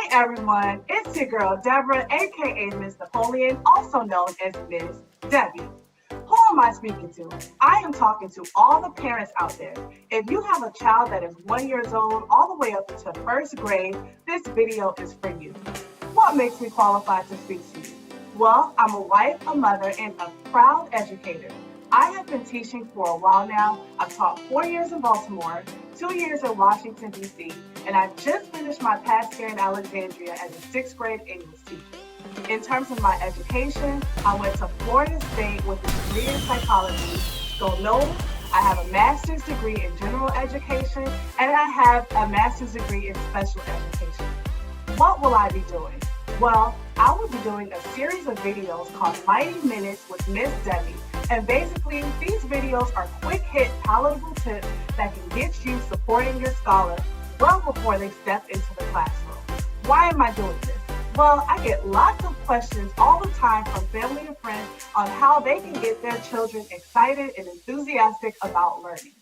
Hey everyone, it's your girl Deborah, aka Miss Napoleon, also known as Miss Debbie. Who am I speaking to? I am talking to all the parents out there. If you have a child that is 1 year old all the way up into first grade, this video is for you. What makes me qualified to speak to you? Well, I'm a wife, a mother, and a proud educator. I have been teaching for a while now. I've taught 4 years in Baltimore, 2 years in Washington, D.C., and I just finished my past year in Alexandria as a sixth grade English teacher. In terms of my education, I went to Florida State with a degree in psychology. So notice, I have a master's degree in general education, and I have a master's degree in special education. What will I be doing? Well, I will be doing a series of videos called Mighty Minutes with Miss Debbie. And basically, these videos are quick hit, palatable tips that can get you supporting your scholar well before they step into the classroom. Why am I doing this? Well, I get lots of questions all the time from family and friends on how they can get their children excited and enthusiastic about learning.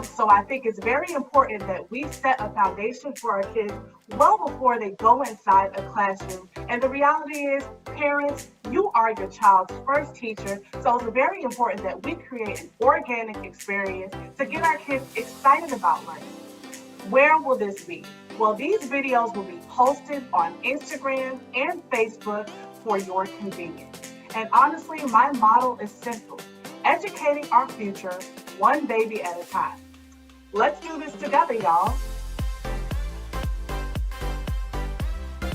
So I think it's very important that we set a foundation for our kids well before they go inside a classroom. And the reality is, parents, you are your child's first teacher. So it's very important that we create an organic experience to get our kids excited about learning. Where will this be? Well, these videos will be posted on Instagram and Facebook for your convenience. And honestly, my model is simple: educating our future one baby at a time. Let's do this together, y'all.